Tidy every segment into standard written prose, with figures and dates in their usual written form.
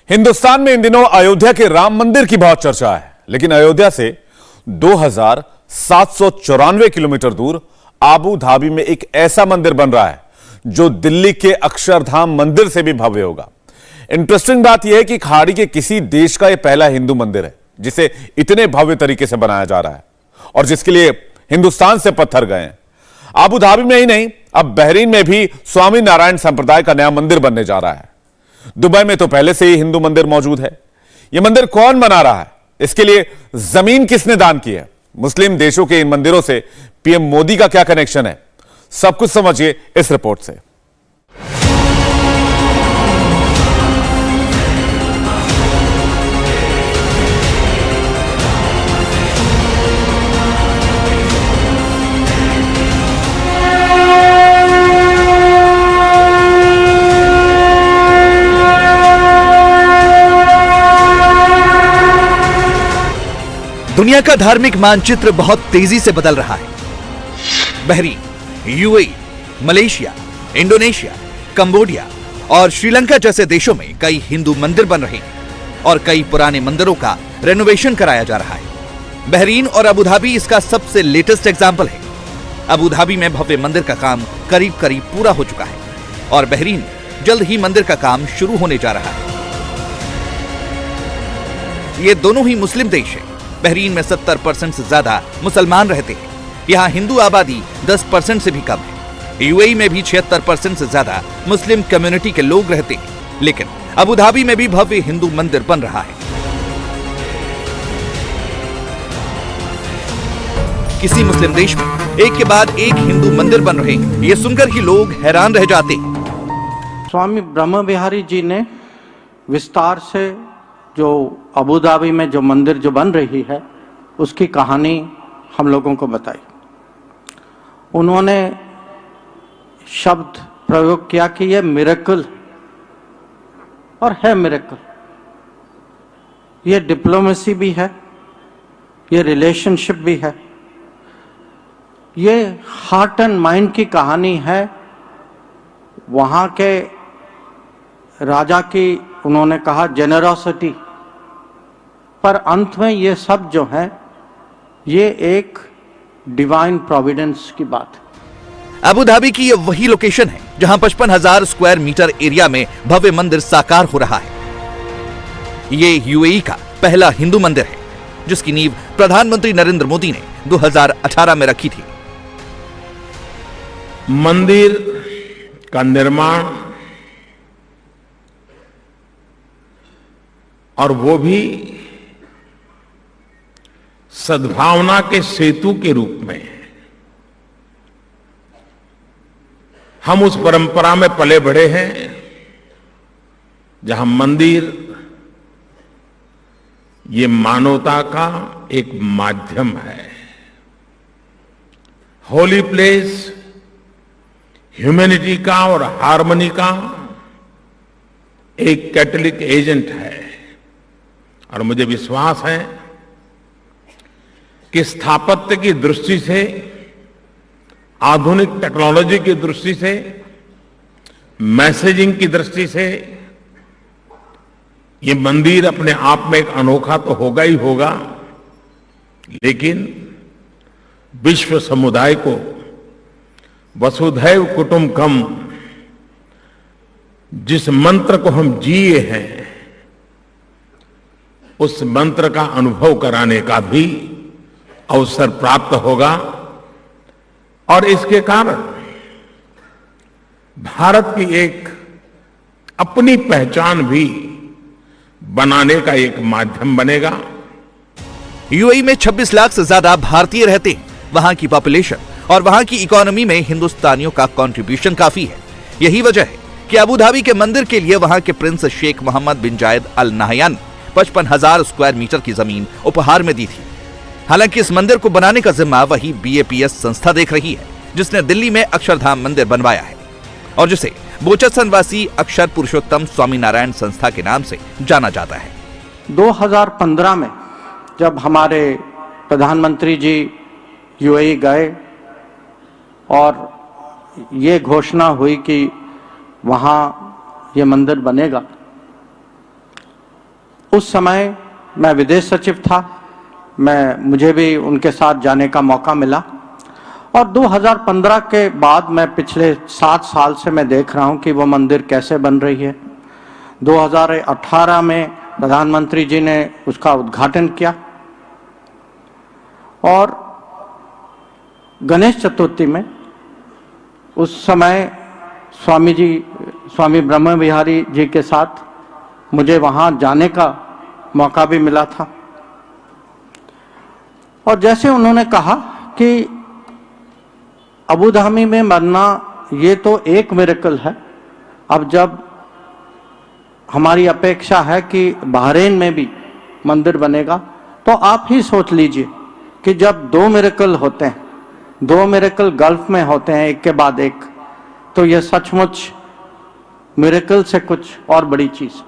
हिंदुस्तान में इन दिनों अयोध्या के राम मंदिर की बहुत चर्चा है, लेकिन अयोध्या से 2794 किलोमीटर दूर आबू धाबी में एक ऐसा मंदिर बन रहा है जो दिल्ली के अक्षरधाम मंदिर से भी भव्य होगा। इंटरेस्टिंग बात यह है कि खाड़ी के किसी देश का यह पहला हिंदू मंदिर है जिसे इतने भव्य तरीके से बनाया जा रहा है और जिसके लिए हिंदुस्तान से पत्थर गए हैं। आबू धाबी में ही नहीं, अब बहरीन में भी स्वामी नारायण संप्रदाय का नया मंदिर बनने जा रहा है। दुबई में तो पहले से ही हिंदू मंदिर मौजूद है। यह मंदिर कौन बना रहा है, इसके लिए जमीन किसने दान की है, मुस्लिम देशों के इन मंदिरों से पीएम मोदी का क्या कनेक्शन है, सब कुछ समझिए इस रिपोर्ट से। दुनिया का धार्मिक मानचित्र बहुत तेजी से बदल रहा है। Bahrain, UAE, Malaysia, Indonesia, Cambodia और श्रीलंका जैसे देशों में कई हिंदू मंदिर बन रहे हैं और कई पुराने मंदिरों का रेनोवेशन कराया जा रहा है। बहरीन और अबू धाबी इसका सबसे लेटेस्ट एग्जाम्पल है। अबू धाबी में भव्य मंदिर का काम करीब करीब पूरा हो चुका है और बहरीन जल्द ही मंदिर का काम शुरू होने जा रहा है। ये दोनों ही मुस्लिम देश हैं। बहरीन में 70% से ज्यादा मुसलमान रहते हैं। यहाँ हिंदू आबादी 10% से भी कम है। यूएई में भी 76% से ज्यादा मुस्लिम कम्युनिटी के लोग रहते हैं, लेकिन अबू धाबी में भी भव्य हिंदू मंदिर बन रहा है। किसी मुस्लिम देश में एक के बाद एक हिंदू मंदिर बन रहे हैं, ये सुनकर ही लोग हैरान रह जाते हैं। स्वामी ब्रह्म बिहारी जी ने विस्तार से जो अबू धाबी में जो मंदिर जो बन रही है उसकी कहानी हम लोगों को बताई। उन्होंने शब्द प्रयोग किया कि यह मिरेकल, और है मिरेकल। यह डिप्लोमेसी भी है, यह रिलेशनशिप भी है, यह हार्ट एंड माइंड की कहानी है। वहाँ के राजा की उन्होंने कहा जेनरोसिटी, पर अंत में ये सब जो है ये एक डिवाइन प्रोविडेंस की बात है। अबू धाबी की ये वही लोकेशन है जहां 55,000 स्क्वायर मीटर एरिया में भव्य मंदिर साकार हो रहा है। ये यूएई का पहला हिंदू मंदिर है जिसकी नींव प्रधानमंत्री नरेंद्र मोदी ने 2018 में रखी थी। मंदिर का निर्माण और वो भी सद्भावना के सेतु के रूप में। हम उस परंपरा में पले बढ़े हैं जहां मंदिर ये मानवता का एक माध्यम है, होली प्लेस, ह्यूमैनिटी का और हार्मनी का एक कैटलिक एजेंट है। और मुझे विश्वास है कि स्थापत्य की दृष्टि से, आधुनिक टेक्नोलॉजी की दृष्टि से, मैसेजिंग की दृष्टि से ये मंदिर अपने आप में एक अनोखा तो होगा ही होगा, लेकिन विश्व समुदाय को वसुधैव कुटुंबकम जिस मंत्र को हम जिए हैं उस मंत्र का अनुभव कराने का भी अवसर प्राप्त होगा। और इसके कारण भारत की एक अपनी पहचान भी बनाने का एक माध्यम बनेगा। यूएई में 26 लाख से ज्यादा भारतीय रहते हैं। वहां की पॉपुलेशन और वहां की इकोनॉमी में हिंदुस्तानियों का कंट्रीब्यूशन काफी है। यही वजह है कि अबू धाबी के मंदिर के लिए वहां के प्रिंस शेख मोहम्मद बिन जायद अल नाहयान 55,000 स्क्वायर मीटर की जमीन उपहार में दी थी। हालांकि इस मंदिर को बनाने का जिम्मा वही बीएपीएस संस्था देख रही है जिसने दिल्ली में अक्षरधाम मंदिर बनवाया है और जिसे बोचासन वासी अक्षर पुरुषोत्तम स्वामी नारायण संस्था के नाम से जाना जाता है। 2015 में जब हमारे प्रधानमंत्री जी यूएई गए और ये घोषणा हुई कि वहाँ ये मंदिर बनेगा, उस समय मैं विदेश सचिव था, मुझे भी उनके साथ जाने का मौका मिला। और 2015 के बाद मैं पिछले 7 साल से मैं देख रहा हूं कि वो मंदिर कैसे बन रही है। 2018 में प्रधानमंत्री जी ने उसका उद्घाटन किया और गणेश चतुर्थी में उस समय स्वामी ब्रह्म विहारी जी के साथ मुझे वहां जाने का मौका भी मिला था। और जैसे उन्होंने कहा कि अबू धाबी में मरना ये तो एक मिरेकल है, अब जब हमारी अपेक्षा है कि बहरीन में भी मंदिर बनेगा, तो आप ही सोच लीजिए कि जब 2 मिरेकल होते हैं, 2 मिरेकल गल्फ में होते हैं एक के बाद एक, तो यह सचमुच मिरेकल से कुछ और बड़ी चीज।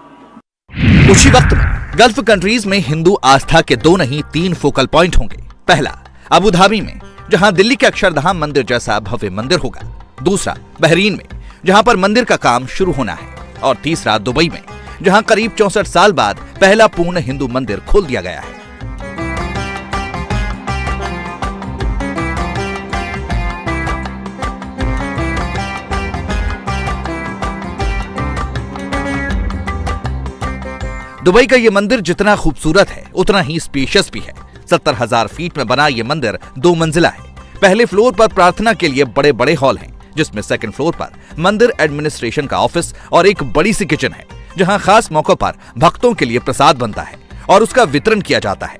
उसी वक्त में गल्फ कंट्रीज में हिंदू आस्था के 2 नहीं 3 फोकल पॉइंट होंगे। पहला अबू धाबी में, जहां दिल्ली के अक्षरधाम मंदिर जैसा भव्य मंदिर होगा। दूसरा बहरीन में, जहां पर मंदिर का काम शुरू होना है। और तीसरा दुबई में, जहां करीब 64 साल बाद पहला पूर्ण हिंदू मंदिर खोल दिया गया है। दुबई का ये मंदिर जितना खूबसूरत है उतना ही स्पेशियस भी है। 70,000 फीट में बना ये मंदिर 2 मंजिला है। पहले फ्लोर पर प्रार्थना के लिए बड़े बड़े हॉल हैं, जिसमें सेकंड फ्लोर पर मंदिर एडमिनिस्ट्रेशन का ऑफिस और एक बड़ी सी किचन है, जहां खास मौकों पर भक्तों के लिए प्रसाद बनता है और उसका वितरण किया जाता है।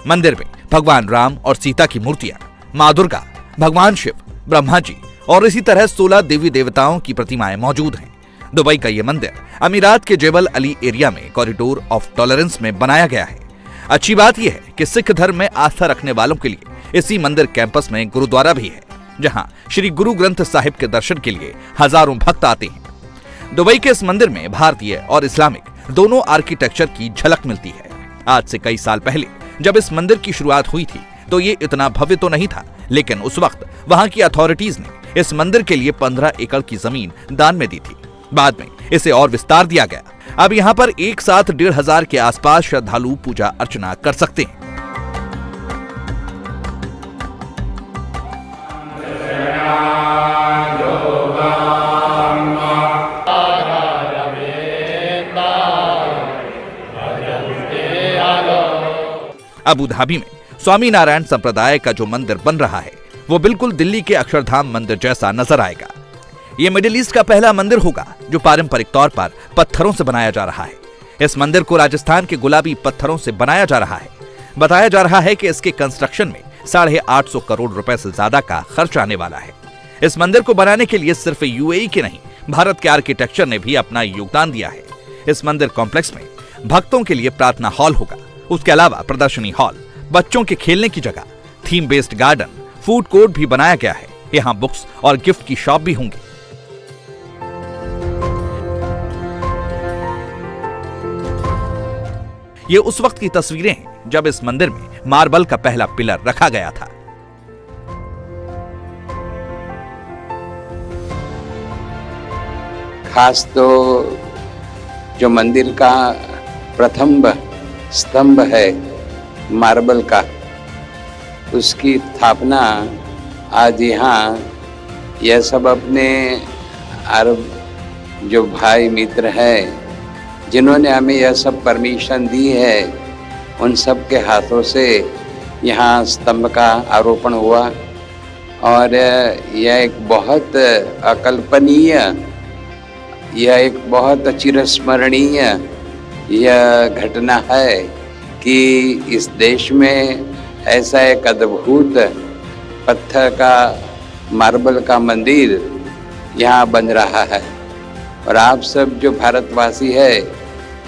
मंदिर में भगवान राम और सीता की मूर्तियां, मां दुर्गा, भगवान शिव, ब्रह्मा जी और इसी तरह 16 देवी देवताओं की प्रतिमाएं मौजूद हैं। दुबई का ये मंदिर अमीरात के जेबल अली एरिया में कॉरिडोर ऑफ टॉलरेंस में बनाया गया है। अच्छी बात यह है कि सिख धर्म में आस्था रखने वालों के लिए इसी मंदिर कैंपस में गुरुद्वारा भी है, जहां श्री गुरु ग्रंथ साहिब के दर्शन के लिए हजारों भक्त आते हैं। दुबई के इस मंदिर में भारतीय और इस्लामिक दोनों आर्किटेक्चर की झलक मिलती है। आज से कई साल पहले जब इस मंदिर की शुरुआत हुई थी तो ये इतना भव्य तो नहीं था, लेकिन उस वक्त वहां की अथॉरिटीज ने इस मंदिर के लिए 15 एकड़ की जमीन दान में दी थी। बाद में इसे और विस्तार दिया गया। अब यहाँ पर एक साथ 1,500 के आसपास श्रद्धालु पूजा अर्चना कर सकते हैं। अबू धाबी में स्वामी नारायण संप्रदाय का जो मंदिर बन रहा है वो बिल्कुल दिल्ली के अक्षरधाम मंदिर जैसा नजर आएगा। ये मिडिल ईस्ट का पहला मंदिर होगा जो पारंपरिक तौर पर पत्थरों से बनाया जा रहा है। इस मंदिर को राजस्थान के गुलाबी पत्थरों से बनाया जा रहा है। बताया जा रहा है कि इसके कंस्ट्रक्शन में 850 करोड़ रुपए से ज्यादा का खर्च आने वाला है। इस मंदिर को बनाने के लिए सिर्फ यूएई के नहीं, भारत के आर्किटेक्चर ने भी अपना योगदान दिया है। इस मंदिर कॉम्प्लेक्स में भक्तों के लिए प्रार्थना हॉल होगा। उसके अलावा प्रदर्शनी हॉल, बच्चों के खेलने की जगह, theme based garden, food court भी बनाया गया है। यहाँ बुक्स और गिफ्ट की शॉप भी होंगी। ये उस वक्त की तस्वीरें हैं जब इस मंदिर में मार्बल का पहला पिलर रखा गया था। खास तो जो मंदिर का प्रथम स्तंभ है मार्बल का, उसकी स्थापना आज यहाँ यह सब अपने अरब जो भाई मित्र हैं जिन्होंने हमें यह सब परमिशन दी है, उन सब के हाथों से यहाँ स्तंभ का आरोपण हुआ। और यह एक बहुत अकल्पनीय, यह एक बहुत चिरस्मरणीय यह घटना है कि इस देश में ऐसा एक अद्भुत पत्थर का, मार्बल का मंदिर यहाँ बन रहा है। और आप सब जो भारतवासी है,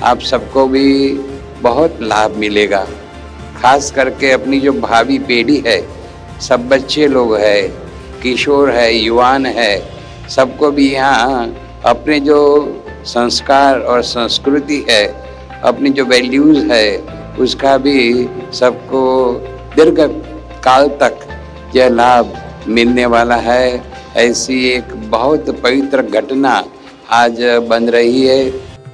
आप सबको भी बहुत लाभ मिलेगा। खास करके अपनी जो भावी पीढ़ी है, सब बच्चे लोग है, किशोर है, युवान है, सबको भी यहाँ अपने जो संस्कार और संस्कृति है, अपनी जो वैल्यूज है, उसका भी सबको दीर्घ काल तक यह लाभ मिलने वाला है। ऐसी एक बहुत पवित्र घटना आज बन रही है।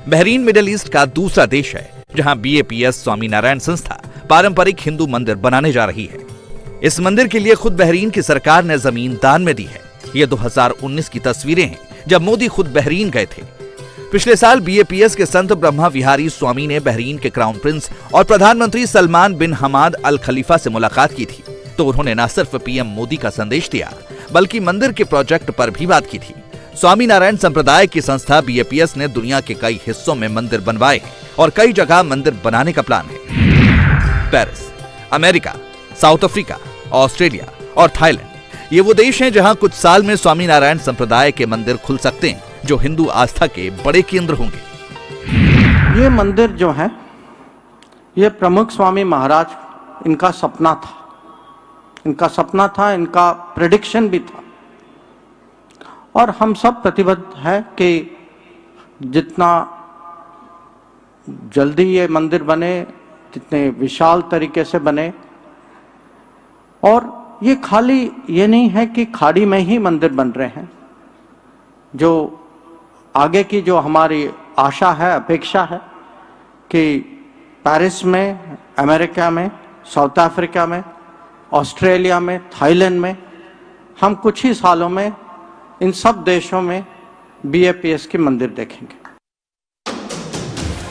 बहरीन मिडिल ईस्ट का दूसरा देश है जहां BAPS स्वामीनारायण संस्था पारंपरिक हिंदू मंदिर बनाने जा रही है। इस मंदिर के लिए खुद बहरीन की सरकार ने जमीन दान में दी है। ये 2019 की तस्वीरें हैं जब मोदी खुद बहरीन गए थे। पिछले साल BAPS के संत ब्रह्मा विहारी स्वामी ने बहरीन के क्राउन प्रिंस और प्रधानमंत्री सलमान बिन हमाद अल खलीफा से मुलाकात की थी, तो उन्होंने न सिर्फ PM मोदी का संदेश दिया बल्कि मंदिर के प्रोजेक्ट पर भी बात की थी। स्वामीनारायण संप्रदाय की संस्था BAPS ने दुनिया के कई हिस्सों में मंदिर बनवाए हैं और कई जगह मंदिर बनाने का प्लान है। Paris, America, south Africa, Australia और थाईलैंड ये वो देश हैं जहां कुछ साल में स्वामीनारायण संप्रदाय के मंदिर खुल सकते हैं जो हिंदू आस्था के बड़े केंद्र होंगे। ये मंदिर जो है, ये प्रमुख स्वामी महाराज इनका सपना था, इनका प्रेडिक्शन भी था और हम सब प्रतिबद्ध है कि जितना जल्दी ये मंदिर बने, जितने विशाल तरीके से बने। और ये खाली ये नहीं है कि खाड़ी में ही मंदिर बन रहे हैं, जो आगे की जो हमारी आशा है, अपेक्षा है कि पेरिस में, अमेरिका में, साउथ अफ्रीका में, ऑस्ट्रेलिया में, थाईलैंड में हम कुछ ही सालों में इन सब देशों में BAPS के मंदिर देखेंगे।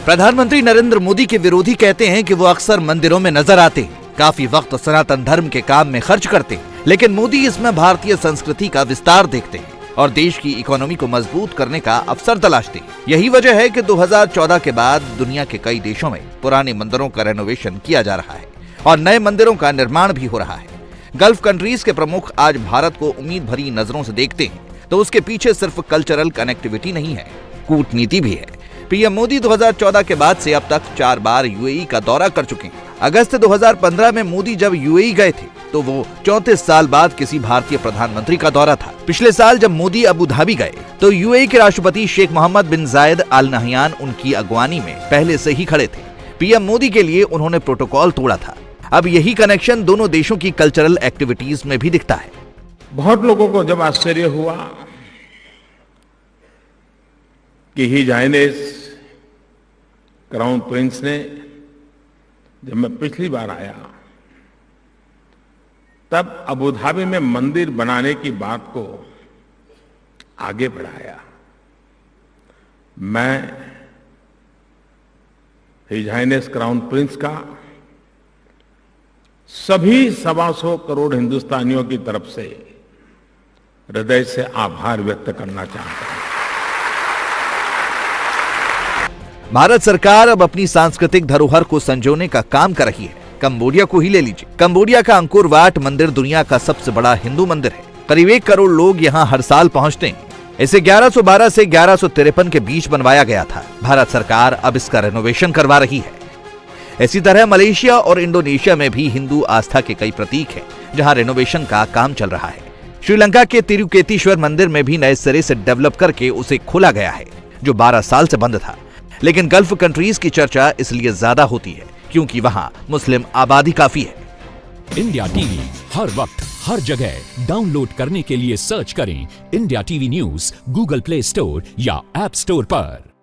प्रधानमंत्री नरेंद्र मोदी के विरोधी कहते हैं कि वो अक्सर मंदिरों में नजर आते हैं, काफी वक्त सनातन धर्म के काम में खर्च करते हैं, लेकिन मोदी इसमें भारतीय संस्कृति का विस्तार देखते हैं और देश की इकोनॉमी को मजबूत करने का अवसर तलाशते हैं। यही वजह है कि 2014 के बाद दुनिया के कई देशों में पुराने मंदिरों का रेनोवेशन किया जा रहा है और नए मंदिरों का निर्माण भी हो रहा है। गल्फ कंट्रीज के प्रमुख आज भारत को उम्मीद भरी नजरों से देखते हैं, तो उसके पीछे सिर्फ कल्चरल कनेक्टिविटी नहीं है, कूटनीति भी है। PM मोदी 2014 के बाद से अब तक 4 बार UAE का दौरा कर चुके हैं। अगस्त 2015 में मोदी जब UAE गए थे तो वो 34 साल बाद किसी भारतीय प्रधानमंत्री का दौरा था। पिछले साल जब मोदी अबू धाबी गए तो UAE के राष्ट्रपति शेख मोहम्मद बिन जायद अल नहयान उनकी अगवानी में पहले से ही खड़े थे। PM मोदी के लिए उन्होंने प्रोटोकॉल तोड़ा था। अब यही कनेक्शन दोनों देशों की कल्चरल एक्टिविटीज में भी दिखता है। बहुत लोगों को जब आश्चर्य हुआ कि हिज हाइनेस क्राउन प्रिंस ने, जब मैं पिछली बार आया तब अबू धाबी में मंदिर बनाने की बात को आगे बढ़ाया। मैं हिज हाइनेस क्राउन प्रिंस का सभी 125 करोड़ हिंदुस्तानियों की तरफ से हृदय से आभार व्यक्त करना चाहता हूं। भारत सरकार अब अपनी सांस्कृतिक धरोहर को संजोने का काम कर रही है। कंबोडिया को ही ले लीजिए। कंबोडिया का अंकोर वाट मंदिर दुनिया का सबसे बड़ा हिंदू मंदिर है। करीब 1 करोड़ लोग यहाँ हर साल पहुँचते हैं। इसे 1112 से 1153 के बीच बनवाया गया था। भारत सरकार अब इसका रेनोवेशन करवा रही है। इसी तरह मलेशिया और इंडोनेशिया में भी हिंदू आस्था के कई प्रतीक हैं, जहां रेनोवेशन का काम चल रहा है। श्रीलंका के तिरुकेतीश्वर मंदिर में भी नए सिरे से डेवलप करके उसे खोला गया है, जो 12 साल से बंद था। लेकिन गल्फ कंट्रीज की चर्चा इसलिए ज्यादा होती है क्योंकि वहां मुस्लिम आबादी काफी है। इंडिया टीवी हर वक्त हर जगह डाउनलोड करने के लिए सर्च करें India TV news Google play store या ऐप स्टोर पर।